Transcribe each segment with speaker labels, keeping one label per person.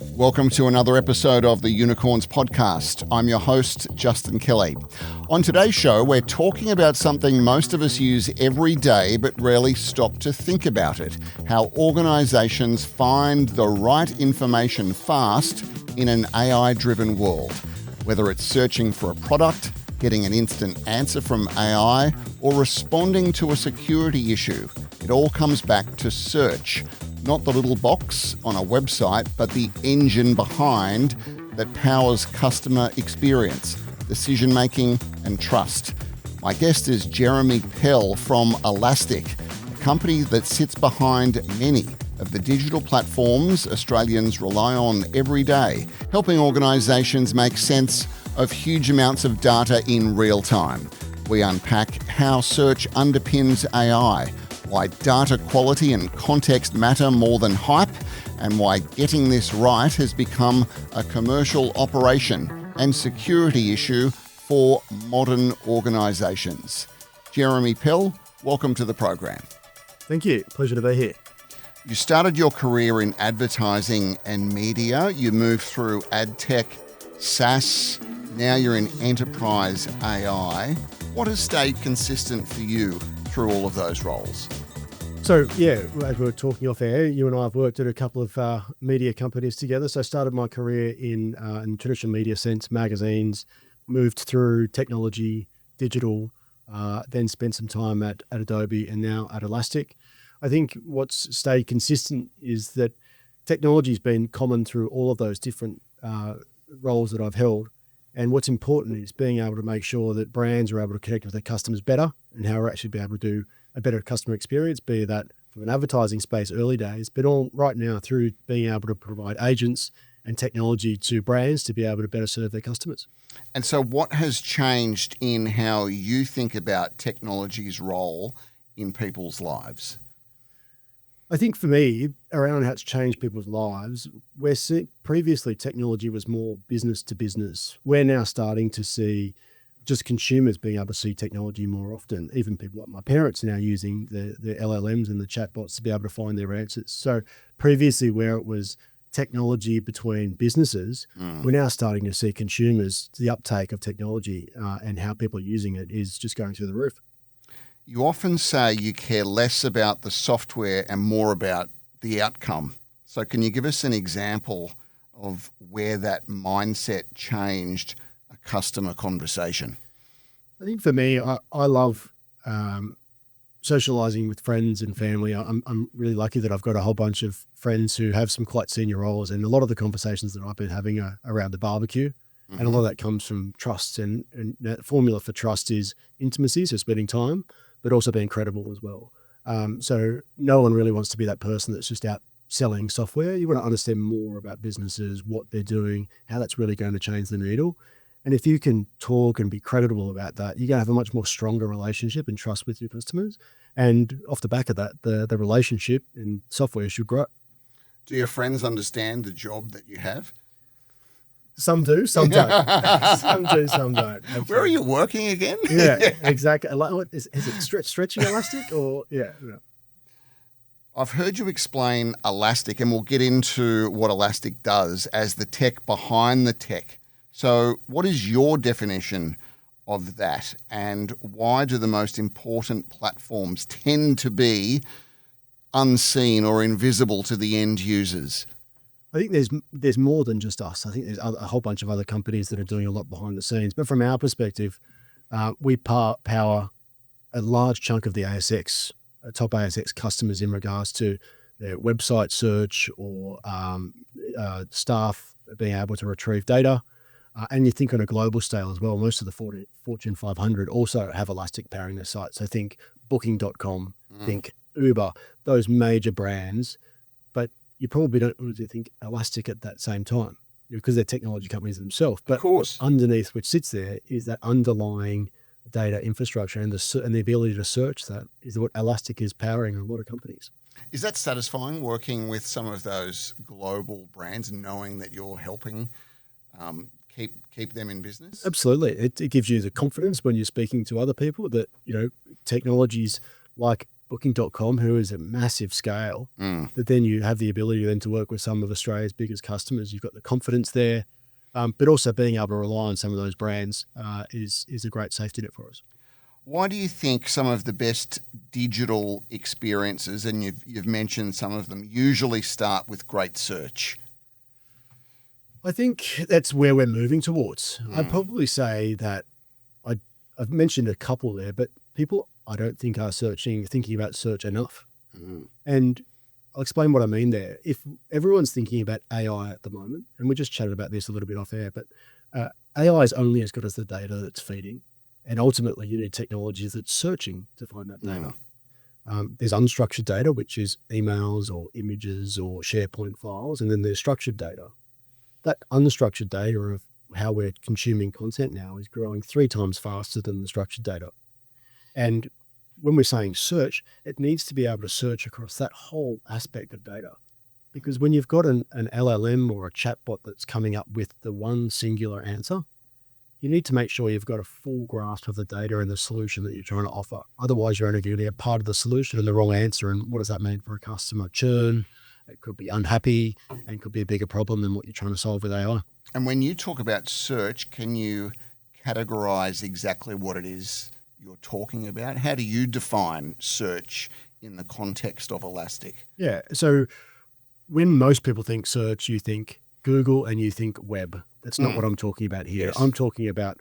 Speaker 1: Welcome to another episode of the Unicorns Podcast. I'm your host, Justin Kelly. On today's show, we're talking about something most of us use every day but rarely stop to think about it: how organisations find the right information fast in an AI-driven world. Whether it's searching for a product, getting an instant answer from AI, or responding to a security issue, it all comes back to search. Not the little box on a website, but the engine behind that powers customer experience, decision-making, and trust. My guest is Jeremy Pell from Elastic, a company that sits behind many of the digital platforms Australians rely on every day, helping organisations make sense of huge amounts of data in real time. We unpack how search underpins AI, why data quality and context matter more than hype, and why getting this right has become a commercial operation and security issue for modern organisations. Jeremy Pell, welcome to the program.
Speaker 2: Thank you. Pleasure to be here.
Speaker 1: You started your career in advertising and media. You moved through ad tech, SaaS. Now you're in enterprise AI. What has stayed consistent for you through all of those roles?
Speaker 2: So, as we were talking off air, you and I have worked at a couple of media companies together. So I started my career in traditional media sense, magazines, moved through technology, digital, then spent some time at Adobe and now at Elastic. I think what's stayed consistent is that technology has been common through all of those different roles that I've held. And what's important is being able to make sure that brands are able to connect with their customers better and how we're actually be able to do a better customer experience, be that from an advertising space early days, but all right now through being able to provide agents and technology to brands to be able to better serve their customers.
Speaker 1: And so what has changed in how you think about technology's role in people's lives?
Speaker 2: I think for me, around how it's changed people's lives, we're seeing previously technology was more business to business. We're now starting to see just consumers being able to see technology more often. Even people like my parents are now using the LLMs and the chatbots to be able to find their answers. So previously where it was technology between businesses, we're now starting to see consumers, the uptake of technology and how people are using it is just going through the roof.
Speaker 1: You often say you care less about the software and more about the outcome. So can you give us an example of where that mindset changed a customer conversation?
Speaker 2: I think for me, I love socializing with friends and family. I'm really lucky that I've got a whole bunch of friends who have some quite senior roles, and a lot of the conversations that I've been having are around the barbecue. And a lot of that comes from trust, and the formula for trust is intimacy, so spending time, but also being credible as well. So no one really wants to be that person that's just out selling software. You want to understand more about businesses, what they're doing, how that's really going to change the needle. And if you can talk and be credible about that, you're going to have a much more stronger relationship and trust with your customers. And off the back of that, the relationship in software should grow.
Speaker 1: Do your friends understand the job that you have?
Speaker 2: Some do, some don't. Some do, some don't. Absolutely.
Speaker 1: Where are you working again?
Speaker 2: Yeah, exactly. Is it stretching elastic or yeah?
Speaker 1: I've heard you explain Elastic, and we'll get into what Elastic does as the tech behind the tech. So what is your definition of that, and why do the most important platforms tend to be unseen or invisible to the end users?
Speaker 2: I think there's more than just us. I think there's a whole bunch of other companies that are doing a lot behind the scenes. But from our perspective, we power a large chunk of the ASX, top ASX customers in regards to their website search or staff being able to retrieve data. And you think on a global scale as well, most of the Fortune 500 also have Elastic powering their sites. So think Booking.com, think Uber, those major brands. But you probably don't really think Elastic at that same time because they're technology companies themselves. But
Speaker 1: of course,
Speaker 2: underneath which sits there is that underlying data infrastructure and the ability to search that is what Elastic is powering a lot of companies.
Speaker 1: Is that satisfying working with some of those global brands and knowing that you're helping keep them in business?
Speaker 2: Absolutely. It gives you the confidence when you're speaking to other people that, technologies like Booking.com, who is a massive scale, that then you have the ability then to work with some of Australia's biggest customers. You've got the confidence there, but also being able to rely on some of those brands is a great safety net for us.
Speaker 1: Why do you think some of the best digital experiences, and you've mentioned some of them, usually start with great search?
Speaker 2: I think that's where we're moving towards. I'd probably say that I've mentioned a couple there, but people I don't think are thinking about search enough. And I'll explain what I mean there. If everyone's thinking about AI at the moment, and we just chatted about this a little bit off air, but AI is only as good as the data that's feeding. And ultimately, you need technologies that's searching to find that data. There's unstructured data, which is emails or images or SharePoint files, and then there's structured data. That unstructured data of how we're consuming content now is growing 3 times faster than the structured data. And when we're saying search, it needs to be able to search across that whole aspect of data. Because when you've got an LLM or a chatbot that's coming up with the one singular answer, you need to make sure you've got a full grasp of the data and the solution that you're trying to offer. Otherwise, you're only going to get part of the solution and the wrong answer. And what does that mean for a customer? Churn, it could be unhappy, and could be a bigger problem than what you're trying to solve with AI.
Speaker 1: And when you talk about search, can you categorize exactly what it is you're talking about? How do you define search in the context of Elastic?
Speaker 2: Yeah. So when most people think search, you think Google and you think web. That's not what I'm talking about here.
Speaker 1: Yes.
Speaker 2: I'm talking about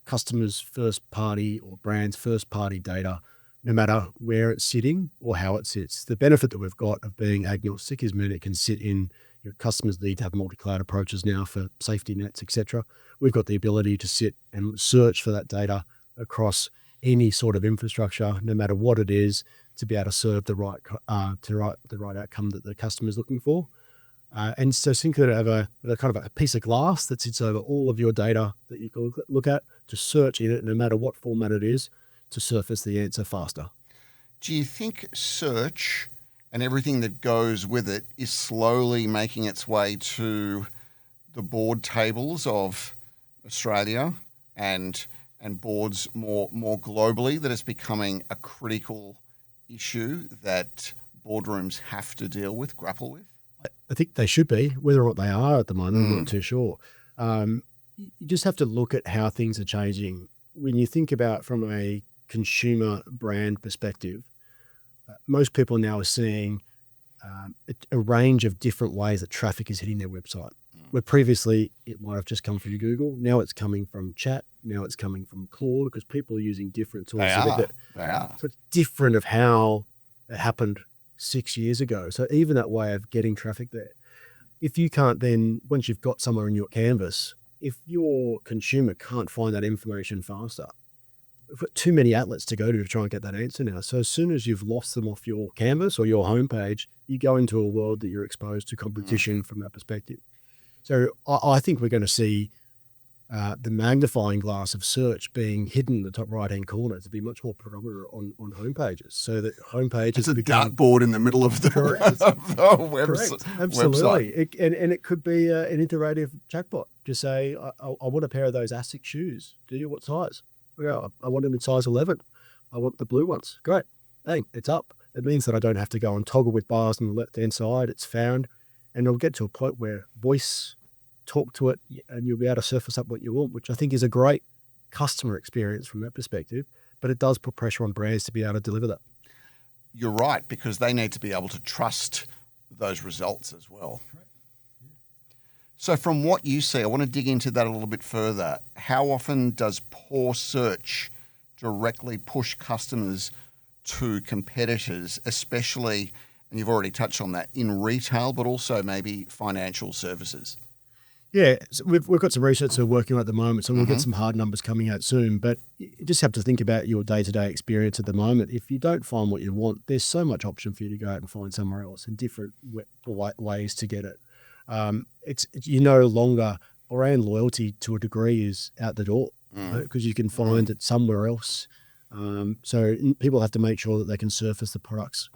Speaker 2: customers' first party or brands' first party data, no matter where it's sitting or how it sits. The benefit that we've got of being agnostic is mean it can sit in your customers need to have multi-cloud approaches now for safety nets, etc. We've got the ability to sit and search for that data across any sort of infrastructure, no matter what it is, to be able to serve the right outcome that the customer is looking for. And so think that have a kind of a piece of glass that sits over all of your data that you can look at to search in it, no matter what format it is, to surface the answer faster.
Speaker 1: Do you think search and everything that goes with it is slowly making its way to the board tables of Australia and boards more globally, that it's becoming a critical issue that boardrooms have to deal with, grapple with?
Speaker 2: I think they should be. Whether or not they are at the moment, I'm not too sure. You just have to look at how things are changing. When you think about from a consumer brand perspective, most people now are seeing a range of different ways that traffic is hitting their website. Where previously it might have just come from Google, now it's coming from chat, now it's coming from Claude, because people are using different tools.
Speaker 1: They are.
Speaker 2: So it's different of how it happened 6 years ago. So even that way of getting traffic there, if you can't then, once you've got somewhere in your canvas, if your consumer can't find that information faster, we've got too many outlets to go to try and get that answer now. So as soon as you've lost them off your canvas or your homepage, you go into a world that you're exposed to competition from that perspective. So I think we're going to see the magnifying glass of search being hidden in the top right-hand corner to be much more predominant on homepages. So that homepages
Speaker 1: it's a dartboard in the middle of the, website.
Speaker 2: Absolutely. And it could be an iterative chatbot. Just say, I want a pair of those ASIC shoes. Do you? What size? Well, I want them in size 11. I want the blue ones. Great. Bang, it's up. It means that I don't have to go and toggle with bars on the left-hand side. It's found. And it'll get to a point where voice, talk to it, and you'll be able to surface up what you want, which I think is a great customer experience from that perspective. But it does put pressure on brands to be able to deliver that.
Speaker 1: You're right, because they need to be able to trust those results as well.
Speaker 2: Correct. Yeah.
Speaker 1: So from what you see, I want to dig into that a little bit further. How often does poor search directly push customers to competitors, especially, and you've already touched on that, in retail, but also maybe financial services?
Speaker 2: Yeah, so we've got some research we're working on at the moment, so we'll get some hard numbers coming out soon. But you just have to think about your day-to-day experience at the moment. If you don't find what you want, there's so much option for you to go out and find somewhere else and different ways to get it. It's you no longer, brand loyalty to a degree is out the door because you can find it somewhere else. So people have to make sure that they can surface the products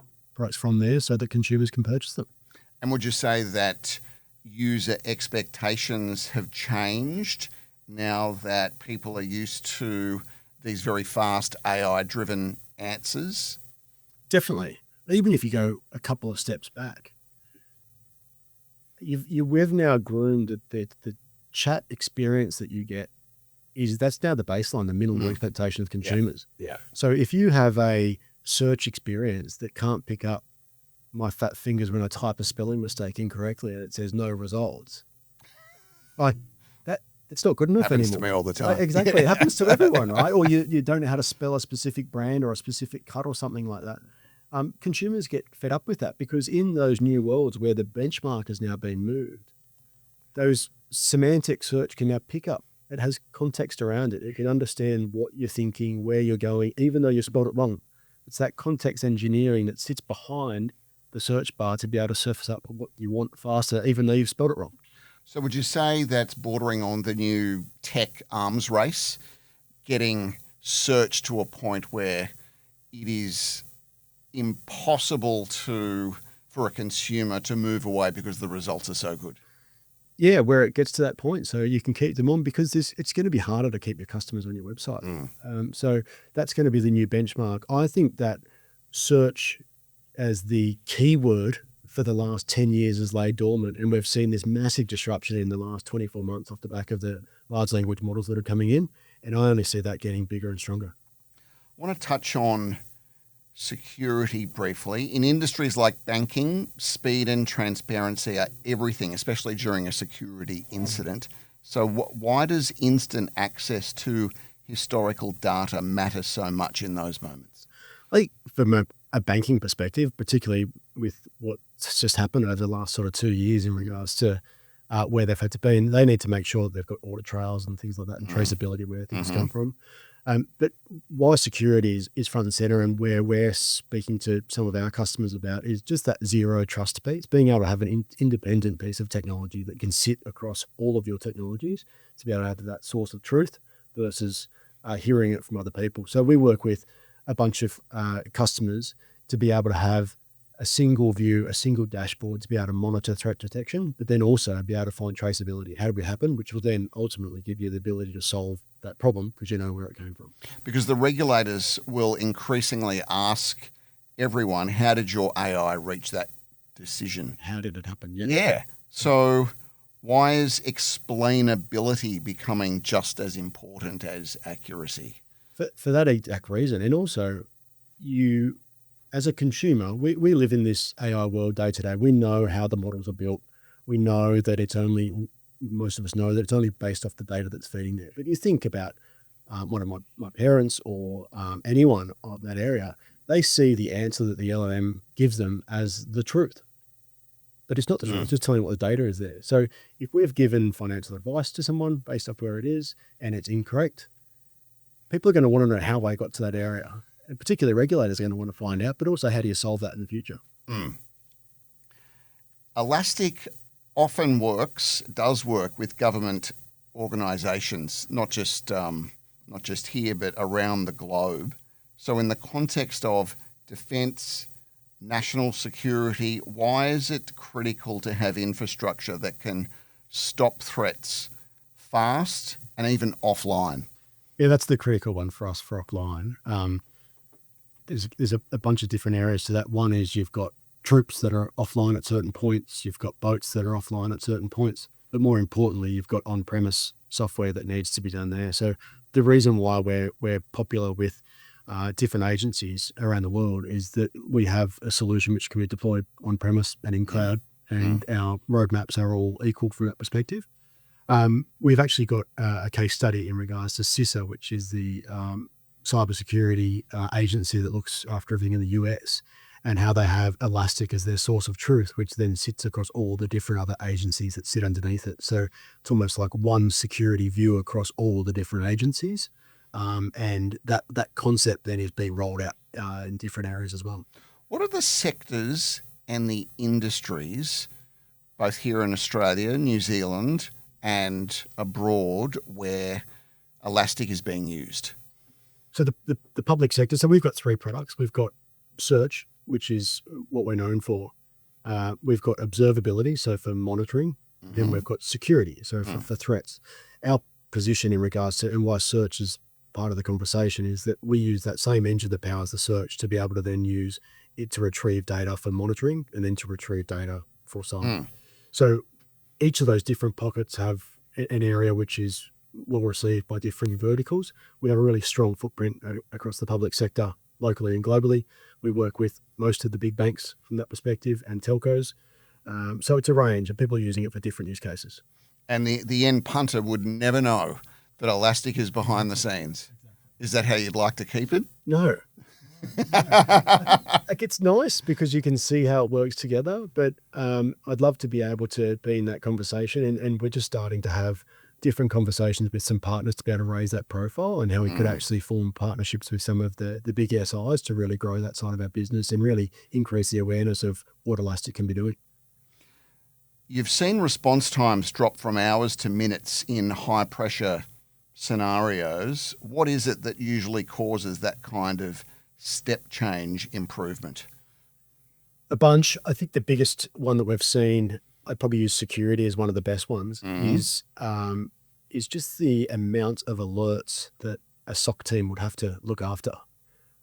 Speaker 2: from there so that consumers can purchase them.
Speaker 1: And would you say that user expectations have changed now that people are used to these very fast AI-driven answers?
Speaker 2: Definitely. Even if you go a couple of steps back, we've now groomed the chat experience that you get that's now the baseline, the minimal expectation of consumers.
Speaker 1: Yeah.
Speaker 2: So if you have a search experience that can't pick up my fat fingers when I type a spelling mistake incorrectly and it says no results, like that, it's not good enough
Speaker 1: Happens
Speaker 2: anymore.
Speaker 1: to me all the time.
Speaker 2: Exactly. It happens to everyone, right? Or you don't know how to spell a specific brand or a specific cut or something like that. Consumers get fed up with that because in those new worlds where the benchmark has now been moved, those semantic search can now pick up. It has context around it. It can understand what you're thinking, where you're going, even though you spelled it wrong. It's that context engineering that sits behind the search bar to be able to surface up what you want faster, even though you've spelled it wrong.
Speaker 1: So would you say that's bordering on the new tech arms race, getting search to a point where it is impossible for a consumer to move away because the results are so good?
Speaker 2: Yeah, where it gets to that point, so you can keep them on because it's going to be harder to keep your customers on your website. So that's going to be the new benchmark. I think that search as the keyword for the last 10 years has laid dormant, and we've seen this massive disruption in the last 24 months off the back of the large language models that are coming in, and I only see that getting bigger and stronger.
Speaker 1: I want to touch on security briefly. In industries like banking, speed and transparency are everything, especially during a security incident. So why does instant access to historical data matter so much in those moments?
Speaker 2: I think from a banking perspective, particularly with what's just happened over the last sort of 2 years in regards to where they've had to be, and they need to make sure that they've got audit trails and things like that and traceability where things come from. But why security is front and center and where we're speaking to some of our customers about is just that zero trust piece, being able to have an independent piece of technology that can sit across all of your technologies to be able to have that source of truth versus hearing it from other people. So we work with a bunch of customers to be able to have a single view, a single dashboard to be able to monitor threat detection, but then also be able to find traceability. How did it happen? Which will then ultimately give you the ability to solve that problem because you know where it came from.
Speaker 1: Because the regulators will increasingly ask everyone, how did your AI reach that decision?
Speaker 2: How did it happen?
Speaker 1: Yeah. So why is explainability becoming just as important as accuracy?
Speaker 2: For that exact reason. And also, you, as a consumer, we live in this AI world day to day. We know how the models are built. We know that most of us know that it's only based off the data that's feeding there. But you think about one of my parents or anyone of that area, they see the answer that the LLM gives them as the truth. But it's not the truth, it's just telling what the data is there. So if we've given financial advice to someone based off where it is and it's incorrect, people are going to want to know how they got to that area. And particularly regulators are going to want to find out, but also how do you solve that in the future?
Speaker 1: Elastic often does work with government organisations, not just here, but around the globe. So in the context of defence, national security, why is it critical to have infrastructure that can stop threats fast and even offline?
Speaker 2: Yeah, that's the critical one for us for offline. There's a bunch of different areas to that. One is you've got troops that are offline at certain points. You've got boats that are offline at certain points. But more importantly, you've got on-premise software that needs to be done there. So the reason why we're popular with different agencies around the world is that we have a solution which can be deployed on-premise and in cloud, and our roadmaps are all equal from that perspective. We've actually got a case study in regards to CISA, which is the cybersecurity agency that looks after everything in the US, and how they have Elastic as their source of truth, which then sits across all the different other agencies that sit underneath it. So it's almost like one security view across all the different agencies. And that concept then is being rolled out in different areas as well.
Speaker 1: What are the sectors and the industries, both here in Australia, New Zealand, and abroad, where Elastic is being used?
Speaker 2: So the public sector, so we've got 3 products. We've got search, which is what we're known for. We've got observability, so for monitoring. Then we've got security, so for threats. Our position in regards to and why search is part of the conversation is that we use that same engine that powers the search to be able to then use it to retrieve data for monitoring and then to retrieve data for selling. So each of those different pockets have an area which is well received by different verticals. We have a really strong footprint across the public sector, locally and globally. We work with most of the big banks from that perspective and telcos. So it's a range, and people are using it for different use cases.
Speaker 1: And the end punter would never know that Elastic is behind the scenes. Is that how you'd like to keep it?
Speaker 2: No. Like, it's nice because you can see how it works together, but I'd love to be able to be in that conversation, and we're just starting to have different conversations with some partners to be able to raise that profile and how we could actually form partnerships with some of the big SIs to really grow that side of our business and really increase the awareness of what Elastic can be doing.
Speaker 1: You've seen response times drop from hours to minutes in high pressure scenarios. What is it that usually causes that kind of step change improvement?
Speaker 2: A bunch. I think the biggest one that we've seen, I'd probably use security as one of the best ones, is just the amount of alerts that a SOC team would have to look after.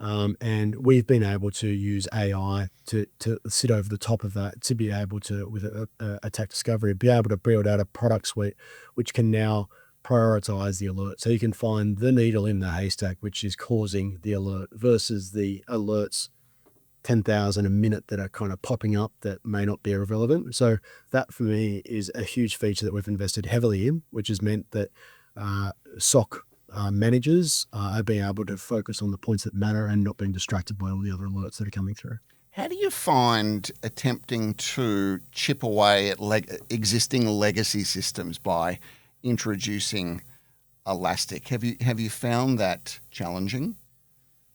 Speaker 2: And we've been able to use AI to sit over the top of that, to be able to, with attack discovery, be able to build out a product suite which can now prioritize the alert. So you can find the needle in the haystack, which is causing the alert, versus the alerts 10,000 a minute that are kind of popping up that may not be irrelevant. So that for me is a huge feature that we've invested heavily in, which has meant that SOC managers are being able to focus on the points that matter and not being distracted by all the other alerts that are coming through.
Speaker 1: How do you find attempting to chip away at existing legacy systems by introducing Elastic? Have you found that challenging?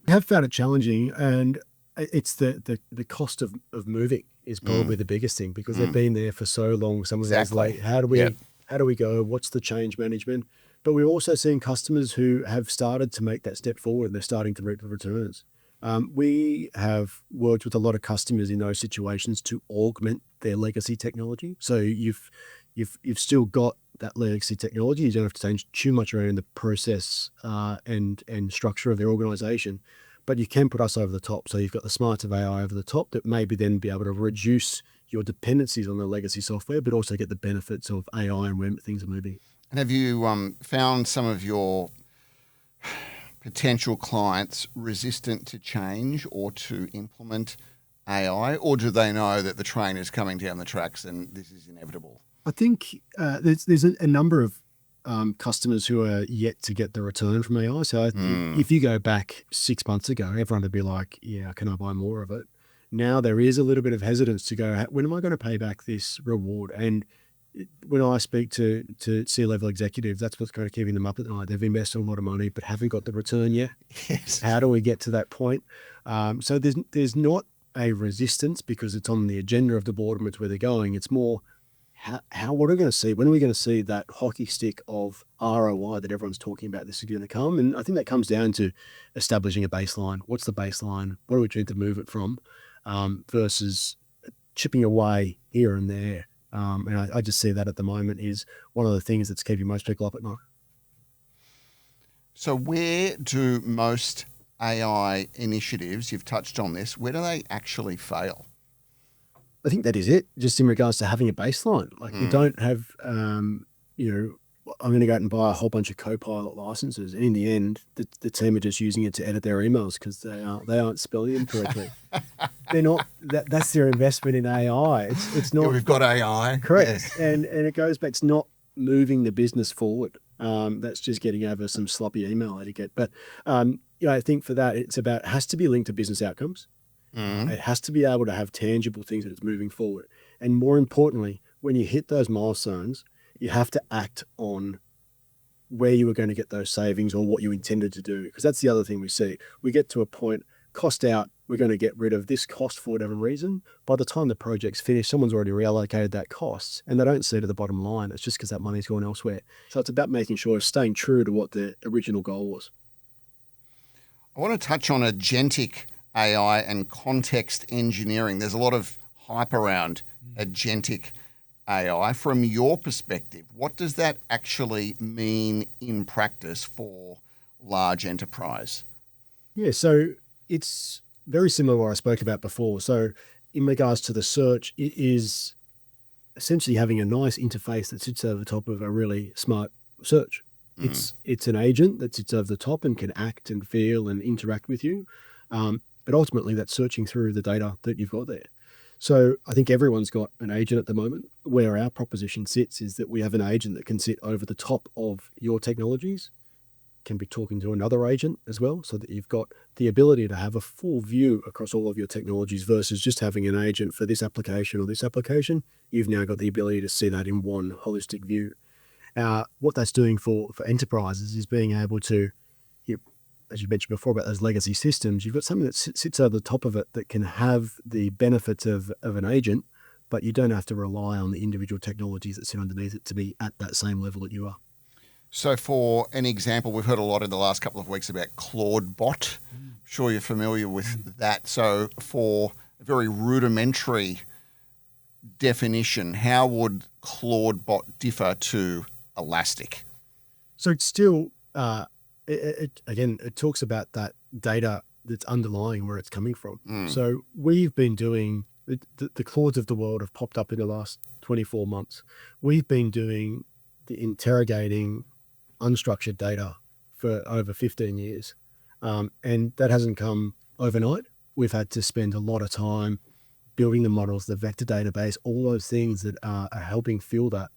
Speaker 2: I have found it challenging, and it's the cost of moving is probably the biggest thing, because they've been there for so long. Some of those like, how do we go? What's the change management? But we're also seeing customers who have started to make that step forward, and they're starting to reap the returns. We have worked with a lot of customers in those situations to augment their legacy technology. So you've still got that legacy technology. You don't have to change too much around the process and structure of their organization, but you can put us over the top. So you've got the smarts of AI over the top that maybe then be able to reduce your dependencies on the legacy software, but also get the benefits of AI and where things are moving.
Speaker 1: And have you found some of your potential clients resistant to change or to implement AI, or do they know that the train is coming down the tracks and this is inevitable?
Speaker 2: I think there's a number of customers who are yet to get the return from AI. So I think if you go back 6 months ago, everyone would be like, yeah, can I buy more of it? Now there is a little bit of hesitance to go, when am I going to pay back this reward? And when I speak to C-level executives, that's what's kind of keeping them up at night. They've invested a lot of money, but haven't got the return yet.
Speaker 1: Yes.
Speaker 2: How do we get to that point? So there's not a resistance because it's on the agenda of the board and it's where they're going. It's more, what are we going to see? When are we going to see that hockey stick of ROI that everyone's talking about this is going to come? And I think that comes down to establishing a baseline. What's the baseline? What are we trying to move it from? Versus chipping away here and there. And I just see that at the moment is one of the things that's keeping most people up at night.
Speaker 1: So where do most AI initiatives, you've touched on this, where do they actually fail?
Speaker 2: I think that is it, just in regards to having a baseline. Like you don't have, I'm going to go out and buy a whole bunch of Copilot licenses. And in the end, the team are just using it to edit their emails because they aren't spelling them correctly. They're not, that's their investment in AI. It's not.
Speaker 1: Yeah, we've got AI.
Speaker 2: Correct.
Speaker 1: Yes.
Speaker 2: And it goes back, it's not moving the business forward. That's just getting over some sloppy email etiquette. But, I think for that, it has to be linked to business outcomes. It has to be able to have tangible things that it's moving forward. And more importantly, when you hit those milestones, you have to act on where you were going to get those savings or what you intended to do. Because that's the other thing we see. We get to a point, cost out, we're going to get rid of this cost for whatever reason. By the time the project's finished, someone's already reallocated that cost and they don't see to the bottom line. It's just because that money's gone elsewhere. So it's about making sure it's staying true to what the original goal was.
Speaker 1: I want to touch on agentic AI and context engineering. There's a lot of hype around agentic AI. From your perspective, what does that actually mean in practice for large enterprise?
Speaker 2: Yeah, so it's very similar to what I spoke about before. So in regards to the search, it is essentially having a nice interface that sits over the top of a really smart search. It's an agent that sits over the top and can act and feel and interact with you. But ultimately that's searching through the data that you've got there. So I think everyone's got an agent at the moment. Where our proposition sits is that we have an agent that can sit over the top of your technologies, can be talking to another agent as well, so that you've got the ability to have a full view across all of your technologies versus just having an agent for this application or this application. You've now got the ability to see that in one holistic view. What that's doing for enterprises is being able to, as you mentioned before about those legacy systems, you've got something that sits over the top of it that can have the benefits of an agent, but you don't have to rely on the individual technologies that sit underneath it to be at that same level that you are.
Speaker 1: So for an example, we've heard a lot in the last couple of weeks about Claude Bot. I'm sure you're familiar with that. So for a very rudimentary definition, how would Claude Bot differ to Elastic?
Speaker 2: So it's still, it talks about that data that's underlying where it's coming from. So we've been doing, the Claudes of the world have popped up in the last 24 months. We've been doing the interrogating unstructured data for over 15 years. And that hasn't come overnight. We've had to spend a lot of time building the models, the vector database, all those things that are helping fuel that.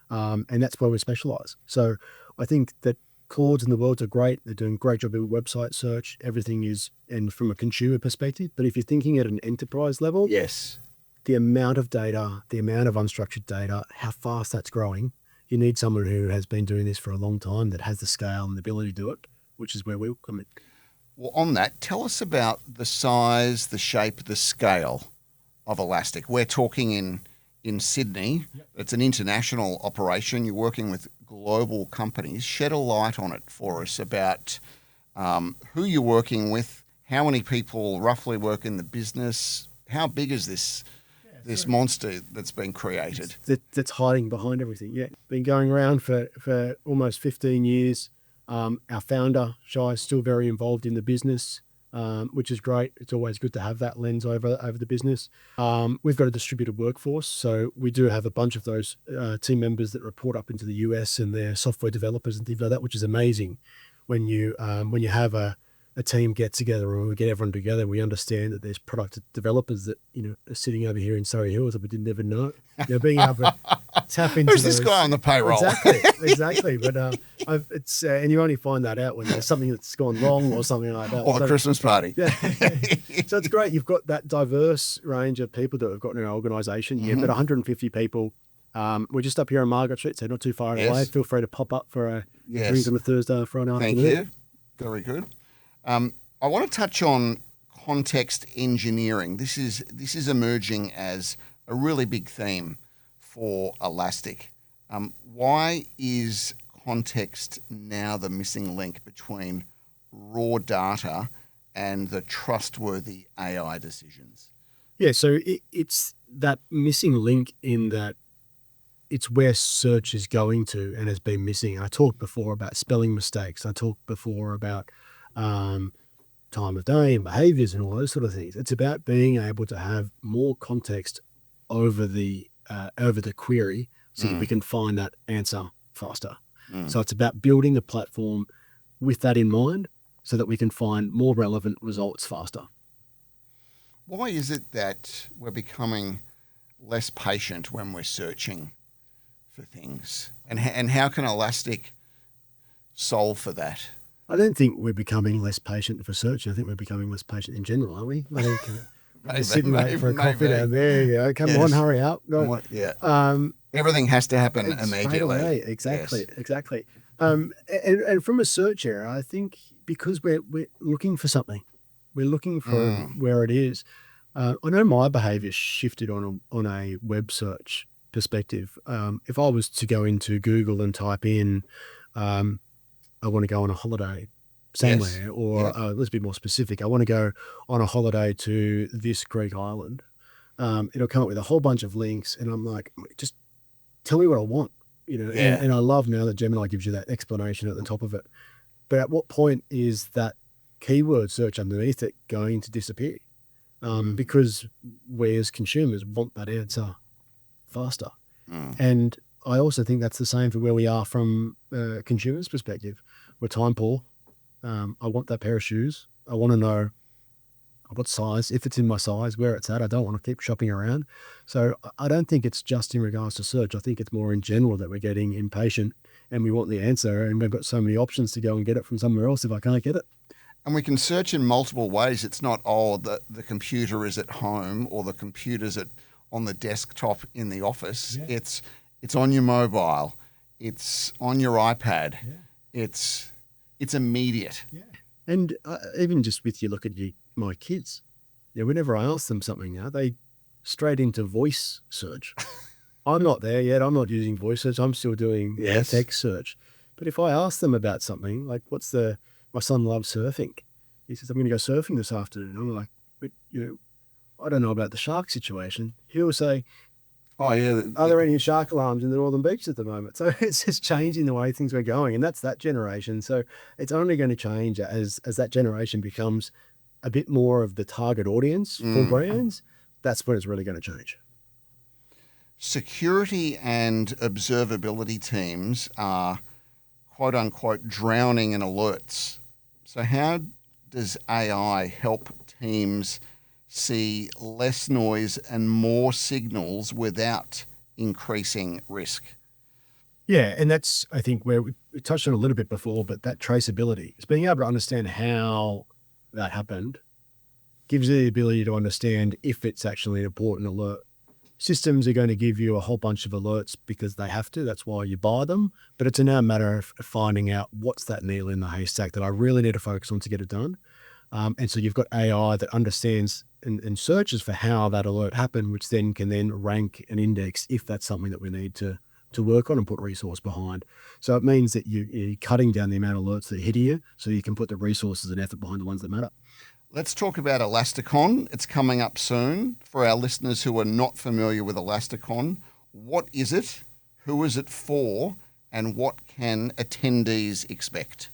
Speaker 2: And that's where we specialize. So I think that Claudes in the world are great. They're doing a great job in website search. Everything is, and from a consumer perspective, but if you're thinking at an enterprise level,
Speaker 1: Yes.
Speaker 2: the amount of data, the amount of unstructured data, how fast that's growing, you need someone who has been doing this for a long time that has the scale and the ability to do it, which is where we'll come in.
Speaker 1: Well, on that, tell us about the size, the shape, the scale of Elastic. We're talking in Sydney. Yep. It's an international operation. You're working with global companies. Shed a light on it for us about who you're working with, how many people roughly work in the business, how big is this monster that's been created?
Speaker 2: That's hiding behind everything. Yeah, been going around for almost 15 years. Our founder, Shai, is still very involved in the business, which is great. It's always good to have that lens over the business. We've got a distributed workforce, so we do have a bunch of those team members that report up into the US, and they're software developers and things like that, which is amazing. When you have a team get together, or we get everyone together, we understand that there's product developers that are sitting over here in Surrey Hills that we didn't ever know. Being able to tap into
Speaker 1: who's this guy on the payroll?
Speaker 2: Exactly. But it's and you only find that out when there's something that's gone wrong or something like that.
Speaker 1: Or a Christmas party.
Speaker 2: Yeah. So it's great. You've got that diverse range of people that we've got in our organisation. You've got 150 people. We're just up here on Margaret Street, so not too far away. Feel free to pop up for a drink on a Thursday or Friday afternoon.
Speaker 1: Thank you. Very good. I want to touch on context engineering. This is emerging as a really big theme for Elastic. Why is context now the missing link between raw data and the trustworthy AI decisions?
Speaker 2: Yeah, so it's that missing link in that it's where search is going to and has been missing. I talked before about spelling mistakes. I talked before about time of day and behaviors and all those sort of things. It's about being able to have more context over the query so that we can find that answer faster. So it's about building a platform with that in mind so that we can find more relevant results faster.
Speaker 1: Why is it that we're becoming less patient when we're searching for things? And how can Elastic solve for that?
Speaker 2: I don't think we're becoming less patient for search. I think we're becoming less patient in general, aren't we? I think sitting waiting for a coffee down there. Come on, hurry up. No.
Speaker 1: Yeah. Everything has to happen immediately.
Speaker 2: Away. Exactly. And from a search area, I think because we're looking for something, we're looking for where it is. I know my behaviour shifted on a web search perspective. If I was to go into Google and type in, I want to go on a holiday somewhere, or let's be more specific, I want to go on a holiday to this Greek island. It'll come up with a whole bunch of links, and I'm like, just tell me what I want, And I love now that Gemini gives you that explanation at the top of it. But at what point is that keyword search underneath it going to disappear? Because we as consumers want that answer faster. And I also think that's the same for where we are from a consumer's perspective. We're time poor. I want that pair of shoes. I want to know what size, if it's in my size, where it's at. I don't want to keep shopping around. So I don't think it's just in regards to search. I think it's more in general that we're getting impatient and we want the answer, and we've got so many options to go and get it from somewhere else if I can't get it.
Speaker 1: And we can search in multiple ways. It's not, the computer is at home or the computer's on the desktop in the office. Yeah. It's on your mobile. It's on your iPad. Yeah. It's immediate. Yeah.
Speaker 2: And even just with you look at my kids, whenever I ask them something now, they straight into voice search. I'm not there yet. I'm not using voice search. I'm still doing text search. But if I ask them about something, like my son loves surfing. He says, I'm going to go surfing this afternoon. I'm like, but I don't know about the shark situation. He'll say, oh yeah, are there any shark alarms in the Northern Beach at the moment? So it's just changing the way things are going, and that's that generation. So it's only going to change as that generation becomes a bit more of the target audience for brands. That's when it's really going to change.
Speaker 1: Security and observability teams are quote unquote drowning in alerts. So how does AI help teams see less noise and more signals without increasing risk?
Speaker 2: Yeah, and that's, I think, where we touched on a little bit before, but that traceability is being able to understand how that happened gives you the ability to understand if it's actually an important alert. Systems are going to give you a whole bunch of alerts because they have to. That's why you buy them. But it's now a matter of finding out what's that needle in the haystack that I really need to focus on to get it done. And so you've got AI that understands and searches for how that alert happened, which then can rank and index if that's something that we need to work on and put resource behind. So it means that you're cutting down the amount of alerts that hit you so you can put the resources and effort behind the ones that matter.
Speaker 1: Let's talk about Elasticon. It's coming up soon. For our listeners who are not familiar with Elasticon, what is it, who is it for, and what can attendees expect?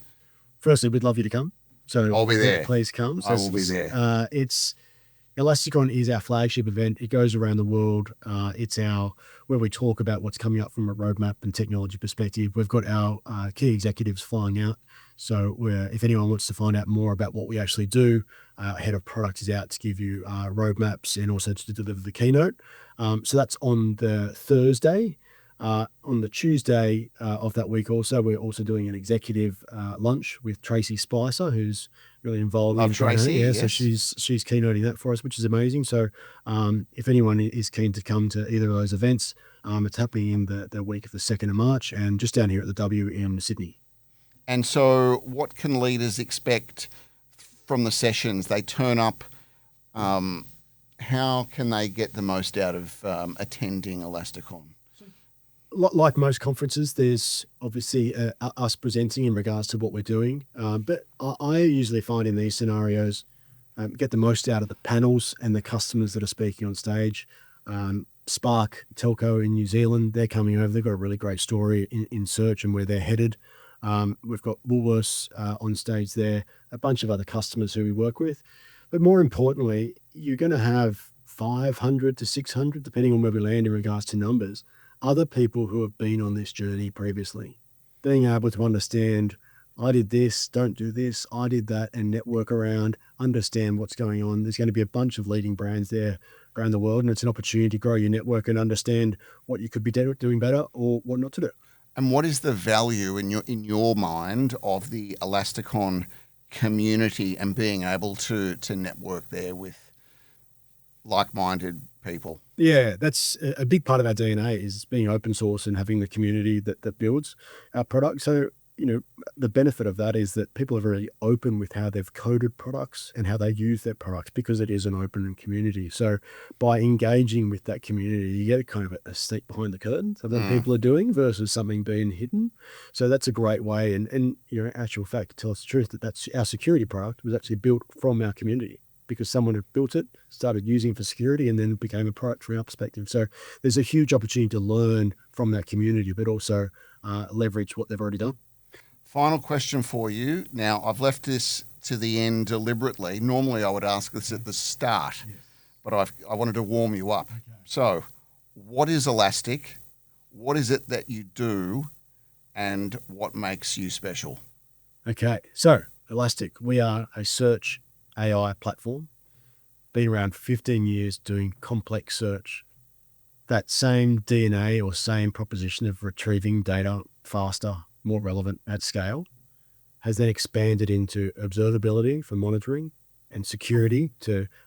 Speaker 2: Firstly, we'd love you to come. So
Speaker 1: I'll be there.
Speaker 2: Please come. So
Speaker 1: I will be there.
Speaker 2: Elasticon is our flagship event. It goes around the world. It's where we talk about what's coming up from a roadmap and technology perspective. We've got our key executives flying out. So if anyone wants to find out more about what we actually do, our head of product is out to give you roadmaps and also to deliver the keynote. So that's on the Thursday. On the Tuesday of that week also, we're also doing an executive lunch with Tracy Spicer, who's really involved in
Speaker 1: Tracy.
Speaker 2: Yes.
Speaker 1: So
Speaker 2: she's keynoting that for us, which is amazing. So if anyone is keen to come to either of those events, it's happening in the week of the 2nd of March and just down here at the W in Sydney.
Speaker 1: And so what can leaders expect from the sessions? They turn up. How can they get the most out of attending Elasticon?
Speaker 2: Like most conferences, there's obviously us presenting in regards to what we're doing. But I usually find in these scenarios, get the most out of the panels and the customers that are speaking on stage. Spark Telco in New Zealand, they're coming over. They've got a really great story in search and where they're headed. We've got Woolworths on stage there, a bunch of other customers who we work with. But more importantly, you're going to have 500 to 600, depending on where we land in regards to numbers, other people who have been on this journey previously. Being able to understand, I did this, don't do this, I did that, and network around, understand what's going on. There's going to be a bunch of leading brands there around the world, and it's an opportunity to grow your network and understand what you could be doing better or what not to do.
Speaker 1: And what is the value in your mind of the Elasticon community and being able to network there with like-minded people?
Speaker 2: Yeah, that's a big part of our DNA is being open source and having the community that builds our product. So, the benefit of that is that people are very open with how they've coded products and how they use their products because it is an open community. So by engaging with that community, you get kind of a sneak behind the curtain of what people are doing versus something being hidden. So that's a great way. And actual fact, to tell us the truth, that's our security product was actually built from our community, because someone had built it, started using it for security, and then it became a product from our perspective. So there's a huge opportunity to learn from that community, but also leverage what they've already done.
Speaker 1: Final question for you. Now, I've left this to the end deliberately. Normally, I would ask this at the start, but I wanted to warm you up. Okay. So, what is Elastic? What is it that you do? And what makes you special?
Speaker 2: Okay, so Elastic, we are a search AI platform. Been around for 15 years doing complex search. That same DNA or same proposition of retrieving data faster, more relevant at scale, has then expanded into observability for monitoring and security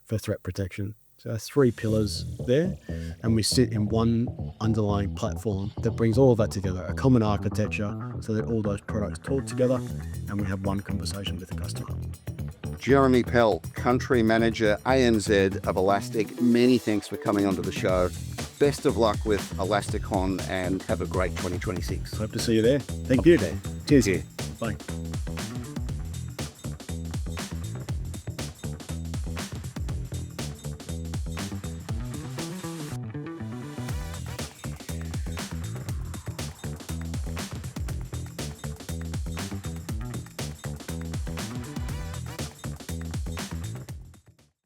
Speaker 2: for threat protection. So 3 pillars there, and we sit in one underlying platform that brings all of that together, a common architecture, so that all those products talk together and we have one conversation with the customer.
Speaker 1: Jeremy Pell, Country Manager ANZ of Elastic, many thanks for coming onto the show. Best of luck with Elasticon and have a great 2026.
Speaker 2: Hope to see you there. Thank you, Dan. Cheers.
Speaker 1: Yeah.
Speaker 2: Bye.